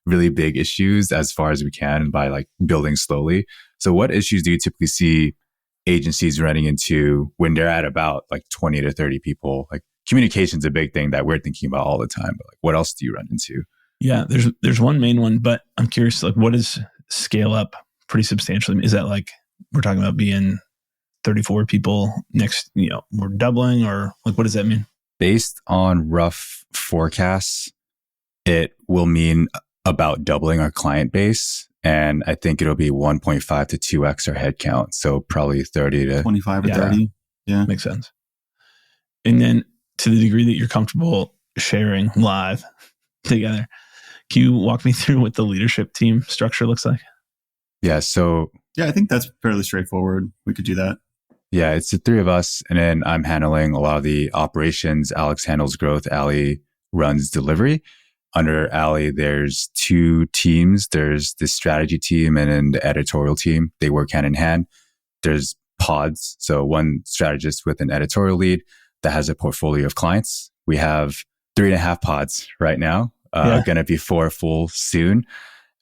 really big issues as far as we can by like building slowly. So what issues do you typically see agencies running into when they're at about like 20 to 30 people? Like communication's a big thing that we're thinking about all the time, but like what else do you run into? Yeah, there's one main one, but I'm curious, like what does scale up pretty substantially? Is that like we're talking about being 34 people next, we're doubling, or like what does that mean? Based on rough forecasts, it will mean about doubling our client base. And I think it'll be 1.5 to 2x our headcount. So probably 30 to 25 or 30. Yeah. Makes sense. And then to the degree that you're comfortable sharing live together, can you walk me through what the leadership team structure looks like? Yeah. So I think that's fairly straightforward. We could do that. Yeah, it's the three of us. And then I'm handling a lot of the operations. Alex handles growth. Allie runs delivery. Under Allie, there's two teams. There's the strategy team and then the editorial team. They work hand in hand. There's pods. So one strategist with an editorial lead that has a portfolio of clients. We have 3.5 pods right now. Going to be 4 full soon.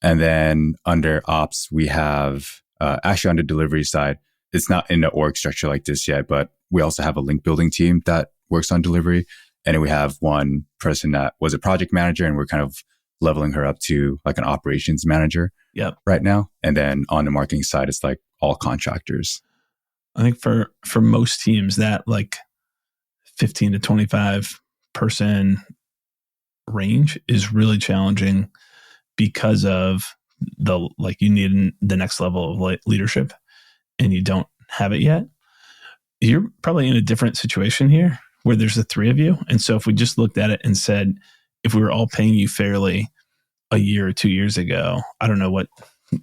And then under ops, we have actually on the delivery side, it's not in the org structure like this yet, but we also have a link building team that works on delivery. And then we have one person that was a project manager, and we're kind of leveling her up to like an operations manager right now. And then on the marketing side, it's like all contractors. I think for most teams, that like 15 to 25 person range is really challenging because of you need the next level of leadership, and you don't have it yet. You're probably in a different situation here where there's the three of you. And so if we just looked at it and said, if we were all paying you fairly a year or 2 years ago, I don't know what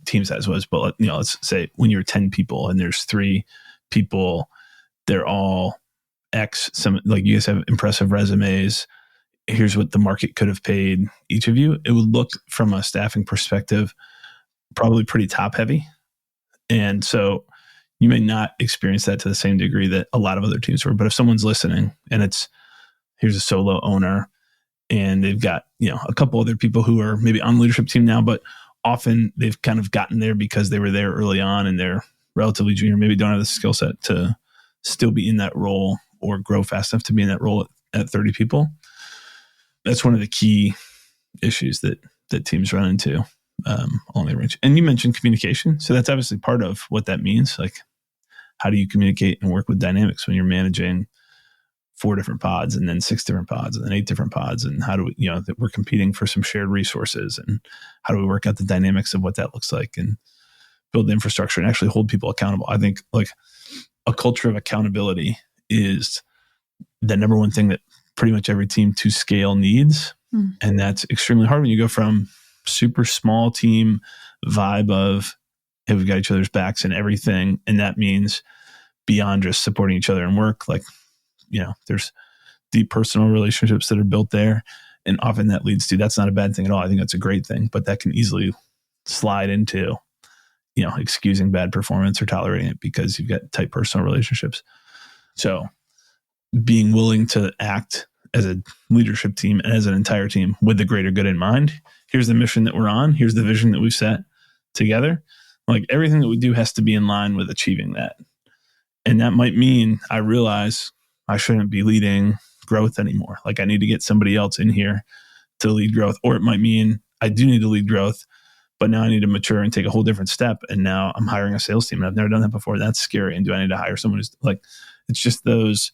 team size was, but let's say when you're 10 people and there's 3 people, they're all X, some like you guys have impressive resumes. Here's what the market could have paid each of you. It would look from a staffing perspective, probably pretty top heavy. And so you may not experience that to the same degree that a lot of other teams were. But if someone's listening and here's a solo owner and they've got, a couple other people who are maybe on the leadership team now, but often they've kind of gotten there because they were there early on and they're relatively junior, maybe don't have the skill set to still be in that role or grow fast enough to be in that role at 30 people. That's one of the key issues that teams run into on the range. And you mentioned communication. So that's obviously part of what that means. Like, how do you communicate and work with dynamics when you're managing 4 different pods and then 6 different pods and then 8 different pods? And how do we, that we're competing for some shared resources, and how do we work out the dynamics of what that looks like and build the infrastructure and actually hold people accountable? I think like a culture of accountability is the number one thing that pretty much every team to scale needs. And that's extremely hard when you go from super small team vibe of, hey, we've got each other's backs and everything. And that means beyond just supporting each other in work, like, there's deep personal relationships that are built there. And often that leads to, that's not a bad thing at all. I think that's a great thing, but that can easily slide into, excusing bad performance or tolerating it because you've got tight personal relationships. So being willing to act as a leadership team and as an entire team with the greater good in mind. Here's the mission that we're on. Here's the vision that we've set together. Like everything that we do has to be in line with achieving that. And that might mean I realize I shouldn't be leading growth anymore. Like I need to get somebody else in here to lead growth. Or it might mean I do need to lead growth, but now I need to mature and take a whole different step. And now I'm hiring a sales team and I've never done that before. That's scary. And do I need to hire someone who's like, it's just those,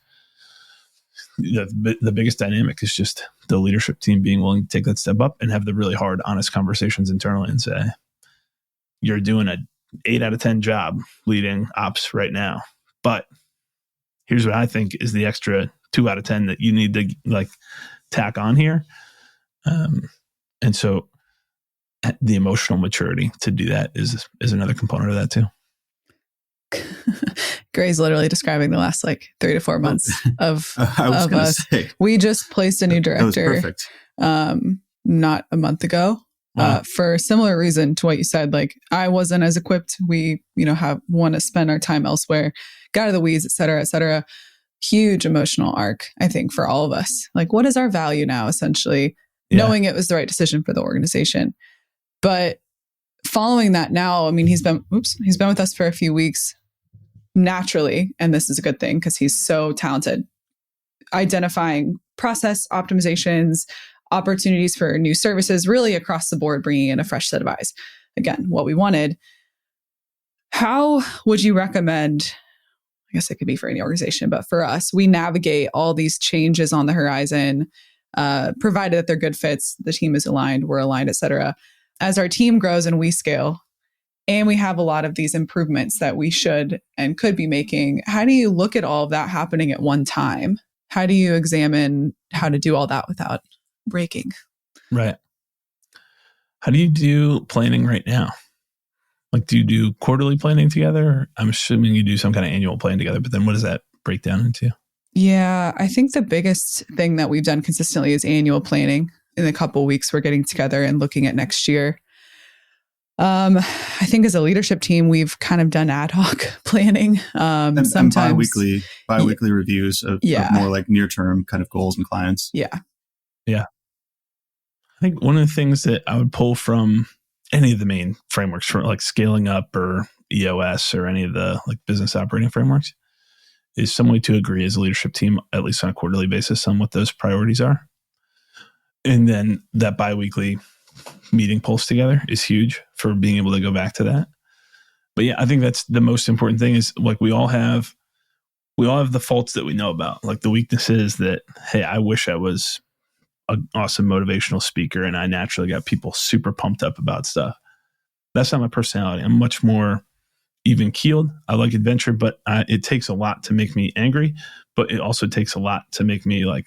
the biggest dynamic is just the leadership team being willing to take that step up and have the really hard, honest conversations internally and say, you're doing a 8 out of 10 job leading ops right now. But here's what I think is the extra 2 out of 10 that you need to like tack on here. And so the emotional maturity to do that is another component of that too. Gray's literally describing the last 3 to 4 months of us. Say, we just placed a new director. that was perfect. Not a month ago. for a similar reason to what you said. Like, I wasn't as equipped. We, want to spend our time elsewhere, get out of the weeds, et cetera, et cetera. Huge emotional arc, I think, for all of us. Like, what is our value now, essentially? Yeah. Knowing it was the right decision for the organization. But following that now, I mean, he's been with us for a few weeks naturally. And this is a good thing because he's so talented. Identifying process optimizations, opportunities for new services, really across the board, bringing in a fresh set of eyes. Again, what we wanted. How would you recommend, I guess it could be for any organization, but for us, we navigate all these changes on the horizon, provided that they're good fits, the team is aligned, we're aligned, et cetera. As our team grows and we scale, and we have a lot of these improvements that we should and could be making, how do you look at all of that happening at one time? How do you examine how to do all that without breaking? Right. How do you do planning right now? Like, do you do quarterly planning together? I'm assuming you do some kind of annual plan together, but then what does that break down into? Yeah, I think the biggest thing that we've done consistently is annual planning. In a couple of weeks, we're getting together and looking at next year. I think as a leadership team, we've kind of done ad hoc planning. And sometimes bi-weekly reviews of more like near-term kind of goals and clients. Yeah. Yeah. I think one of the things that I would pull from any of the main frameworks for like scaling up or EOS or any of the like business operating frameworks is some way to agree as a leadership team, at least on a quarterly basis, on what those priorities are. And then that bi-weekly meeting pulse together is huge for being able to go back to that. But yeah, I think that's the most important thing is like we all have the faults that we know about, like the weaknesses that, hey, I wish I was an awesome motivational speaker and I naturally got people super pumped up about stuff. That's not my personality. I'm much more even keeled. I like adventure, but it takes a lot to make me angry, but it also takes a lot to make me like,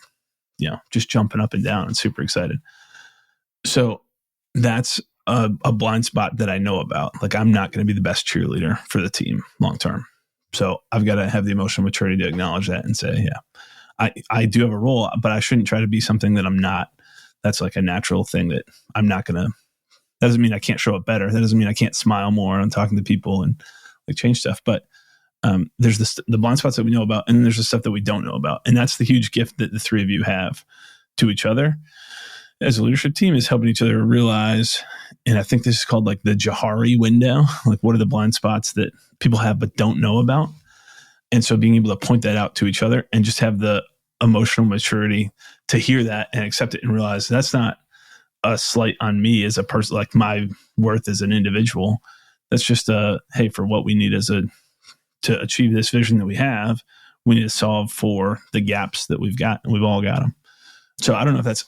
just jumping up and down and super excited. So that's a blind spot that I know about. Like, I'm not going to be the best cheerleader for the team long term. So I've got to have the emotional maturity to acknowledge that and say, yeah, I do have a role, but I shouldn't try to be something that I'm not. That's like a natural thing that I'm not going to. That doesn't mean I can't show up better. That doesn't mean I can't smile more on talking to people and like change stuff. But there's the blind spots that we know about, and then there's the stuff that we don't know about. And that's the huge gift that the three of you have to each other as a leadership team, is helping each other realize, and I think this is called like the Johari window, like what are the blind spots that people have but don't know about? And so being able to point that out to each other and just have the emotional maturity to hear that and accept it and realize that's not a slight on me as a person, like my worth as an individual. That's just hey, for what we need to achieve this vision that we have, we need to solve for the gaps that we've got, and we've all got them. So I don't know if that's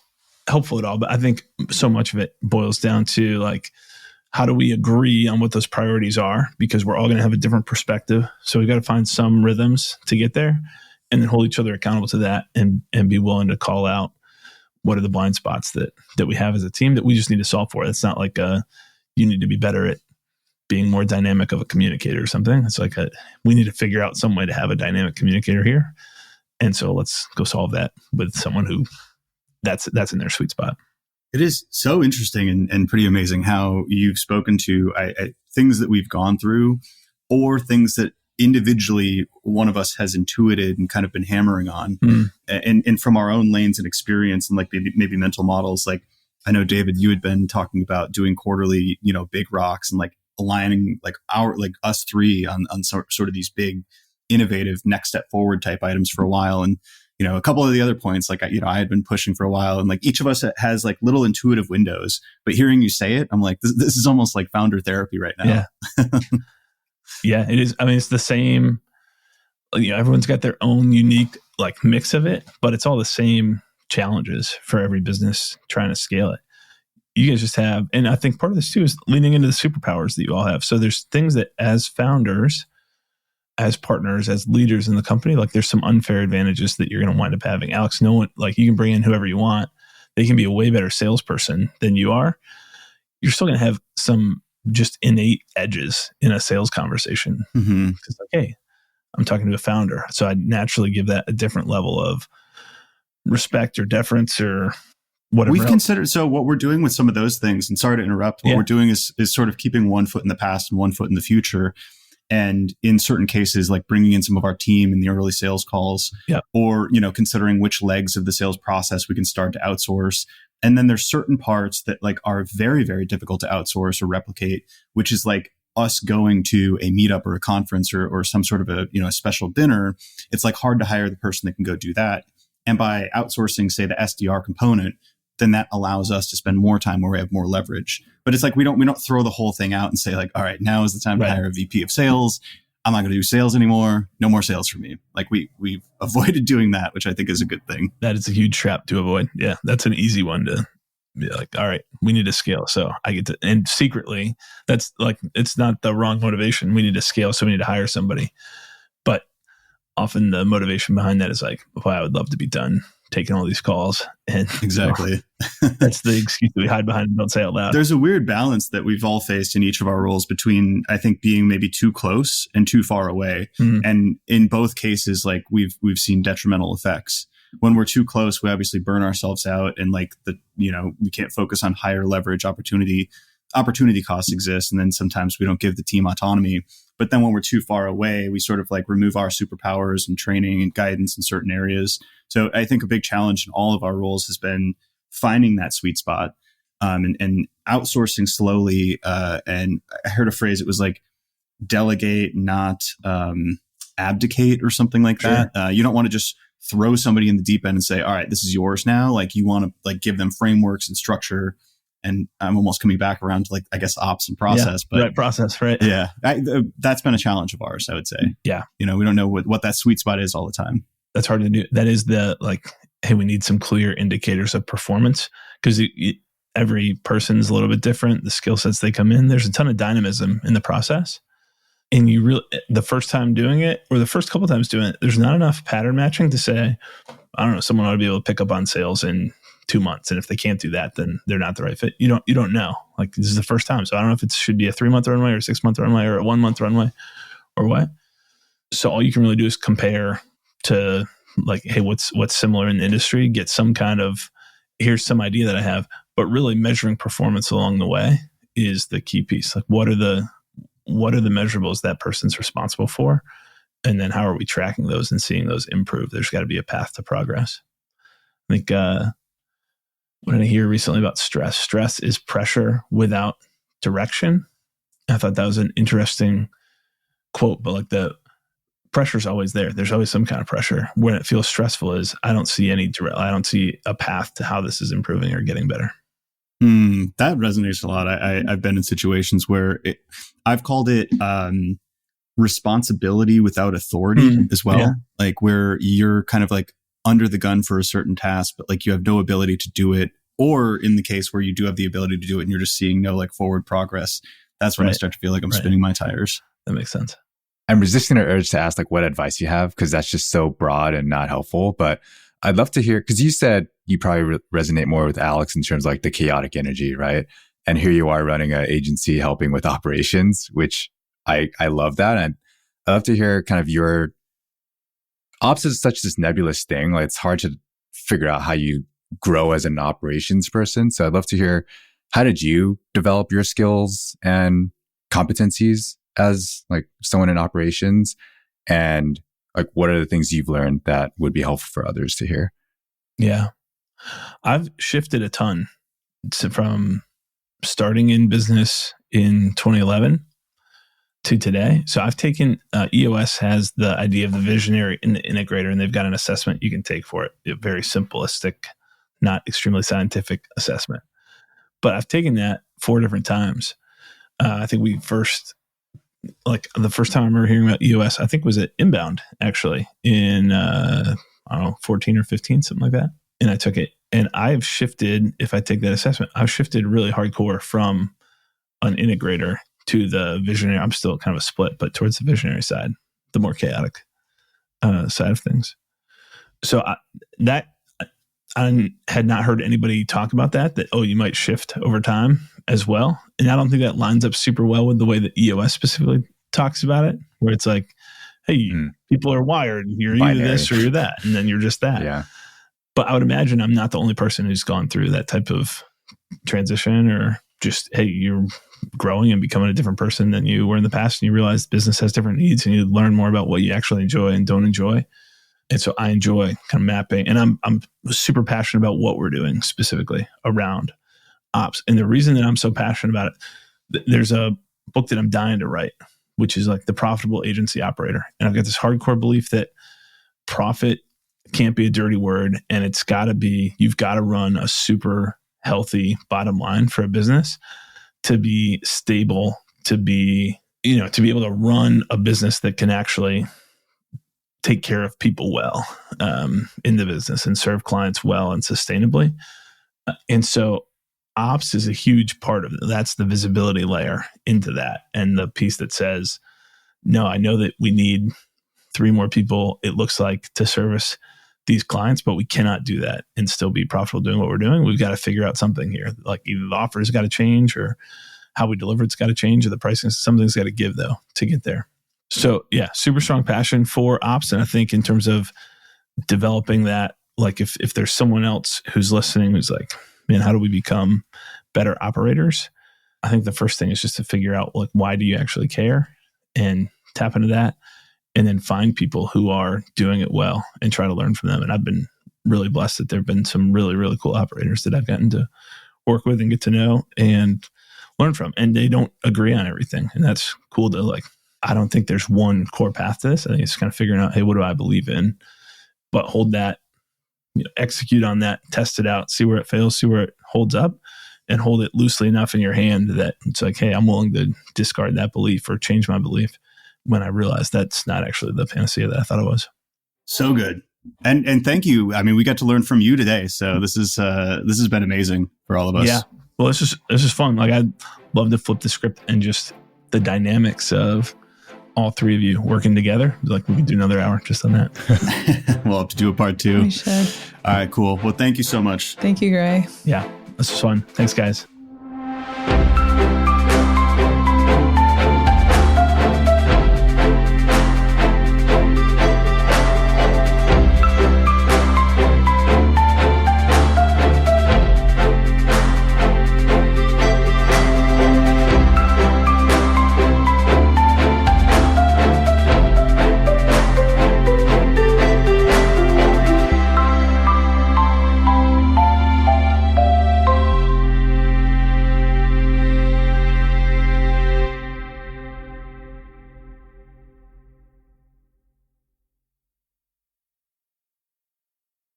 helpful at all, but I think so much of it boils down to like, how do we agree on what those priorities are? Because we're all going to have a different perspective. So we've got to find some rhythms to get there and then hold each other accountable to that and be willing to call out what are the blind spots that we have as a team that we just need to solve for. It's not like you need to be better at being more dynamic of a communicator or something. It's like we need to figure out some way to have a dynamic communicator here. And so let's go solve that with someone who that's in their sweet spot. It is so interesting and pretty amazing how you've spoken to things that we've gone through or things that individually one of us has intuited and kind of been hammering on and from our own lanes and experience and like maybe mental models. Like I know, David, you had been talking about doing quarterly, big rocks and like aligning like us three on sort of these big innovative next step forward type items for a while. And a couple of the other points, like, I had been pushing for a while and like each of us has like little intuitive windows, but hearing you say it, I'm like, this is almost like founder therapy right now. Yeah. Yeah, it is. I mean, it's the same, everyone's got their own unique like mix of it, but it's all the same challenges for every business trying to scale it. You guys just have, and I think part of this too is leaning into the superpowers that you all have. So there's things that as founders, as partners, as leaders in the company, like there's some unfair advantages that you're going to wind up having. Alex, no one, like you can bring in whoever you want. They can be a way better salesperson than you are. You're still going to have some just innate edges in a sales conversation. Mm-hmm. It's like, hey, I'm talking to a founder. So I naturally give that a different level of respect or deference or whatever We've else. considered, so what we're doing with some of those things, and sorry to interrupt, what we're doing is sort of keeping one foot in the past and one foot in the future. And in certain cases, like bringing in some of our team in the early sales calls, or, considering which legs of the sales process we can start to outsource. And then there's certain parts that like are very, very difficult to outsource or replicate, which is like us going to a meetup or a conference or some sort of a special dinner. It's like hard to hire the person that can go do that. And by outsourcing, say, the SDR component, then that allows us to spend more time where we have more leverage. But it's like we don't throw the whole thing out and say like, all right, now is the time to hire a VP of sales. I'm not going to do sales anymore. No more sales for me. Like we've avoided doing that, which I think is a good thing. That is a huge trap to avoid. Yeah, that's an easy one to be like, all right, we need to scale. So I get to, and secretly, that's like, it's not the wrong motivation. We need to scale, so we need to hire somebody. But often the motivation behind that is like, well, I would love to be done taking all these calls. And exactly. That's the excuse that we hide behind and don't say out loud. There's a weird balance that we've all faced in each of our roles between, I think, being maybe too close and too far away. Mm-hmm. And in both cases, like we've seen detrimental effects. When we're too close, we obviously burn ourselves out, and like we can't focus on higher leverage opportunity costs exist. And then sometimes we don't give the team autonomy. But then when we're too far away, we sort of like remove our superpowers and training and guidance in certain areas. So I think a big challenge in all of our roles has been finding that sweet spot, and outsourcing slowly. And I heard a phrase, it was like delegate, not abdicate or something like that. You don't want to just throw somebody in the deep end and say, all right, this is yours now. Like you want to like give them frameworks and structure. And I'm almost coming back around to like, I guess, ops and process. Process, right? Yeah. That's been a challenge of ours, I would say. Yeah. We don't know what that sweet spot is all the time. That's hard to do. That is the like, hey, we need some clear indicators of performance, because every person's a little bit different. The skill sets they come in, there's a ton of dynamism in the process. And you really, the first time doing it or the first couple of times doing it, there's not enough pattern matching to say, I don't know, someone ought to be able to pick up on sales in 2 months. And if they can't do that, then they're not the right fit. You don't know. Like this is the first time. So I don't know if it should be a 3-month runway or a 6-month runway or a 1-month runway or what. So all you can really do is compare to like, hey, what's similar in the industry, get some kind of, here's some idea that I have, but really measuring performance along the way is the key piece. Like what are the measurables that person's responsible for? And then how are we tracking those and seeing those improve? There's got to be a path to progress. I think, what did I hear recently about stress? Stress is pressure without direction. I thought that was an interesting quote, but like the pressure's always there. There's always some kind of pressure. When it feels stressful is I don't see a path to how this is improving or getting better. That resonates a lot. I've been in situations where I've called it responsibility without authority as well. Yeah. Like where you're kind of like under the gun for a certain task, but like you have no ability to do it. Or in the case where you do have the ability to do it and you're just seeing no like forward progress, that's when I start to feel like I'm spinning my tires. That makes sense. I'm resisting the urge to ask like what advice you have, because that's just so broad and not helpful. But I'd love to hear, because you said you probably resonate more with Alex in terms of like the chaotic energy, right? And here you are running an agency helping with operations, which I love that. And I'd love to hear kind of your ops is such this nebulous thing. Like it's hard to figure out how you grow as an operations person. So I'd love to hear, how did you develop your skills and competencies as like someone in operations? And like, what are the things you've learned that would be helpful for others to hear? Yeah. I've shifted a ton from starting in business in 2011 to today. So I've taken, EOS has the idea of the visionary and the integrator, and they've got an assessment you can take for it. A very simplistic, not extremely scientific assessment. But I've taken that 4 different times. I think the first time I remember hearing about EOS, I think was at Inbound, actually, in, 14 or 15, something like that. And I took it. And I've shifted, if I take that assessment, I've shifted really hardcore from an integrator to the visionary. I'm still kind of a split, but towards the visionary side, the more chaotic side of things. So I had not heard anybody talk about that, you might shift over time as well. And I don't think that lines up super well with the way that EOS specifically talks about it, where it's like, hey, people are wired. You're either this or you're that. And then you're just that. Yeah. But I would imagine I'm not the only person who's gone through that type of transition, or just, hey, you're growing and becoming a different person than you were in the past. And you realize business has different needs, and you learn more about what you actually enjoy and don't enjoy. And so I enjoy kind of mapping, and I'm super passionate about what we're doing specifically around ops. And the reason that I'm so passionate about it, there's a book that I'm dying to write, which is like The Profitable Agency Operator. And I've got this hardcore belief that profit can't be a dirty word, and it's got to be, you've got to run a super healthy bottom line for a business to be stable, to be, to be able to run a business that can actually take care of people well in the business and serve clients well and sustainably. And so ops is a huge part of it. That's the visibility layer into that. And the piece that says, no, I know that we need 3 more people, it looks like, to service these clients, but we cannot do that and still be profitable doing what we're doing. We've got to figure out something here. Like either the offer's got to change, or how we deliver it's got to change, or the pricing, something's got to give though to get there. So yeah, super strong passion for ops. And I think in terms of developing that, like if there's someone else who's listening who's like, man, how do we become better operators? I think the first thing is just to figure out, like, why do you actually care, and tap into that, and then find people who are doing it well and try to learn from them. And I've been really blessed that there have been some really, really cool operators that I've gotten to work with and get to know and learn from. And they don't agree on everything. And that's cool to, like, I don't think there's one core path to this. I think it's kind of figuring out, hey, what do I believe in? But hold that, execute on that, test it out, see where it fails, see where it holds up, and hold it loosely enough in your hand that it's like, hey, I'm willing to discard that belief or change my belief when I realize that's not actually the panacea that I thought it was. So good. And thank you. I mean, we got to learn from you today. So this has been amazing for all of us. Yeah. Well, it's just fun. Like, I'd love to flip the script and just the dynamics of all 3 of you working together. Like, we could do another hour just on that. We'll have to do a part 2. We should. All right, cool. Well, thank you so much. Thank you, Gray. Yeah. This was fun. Thanks, guys.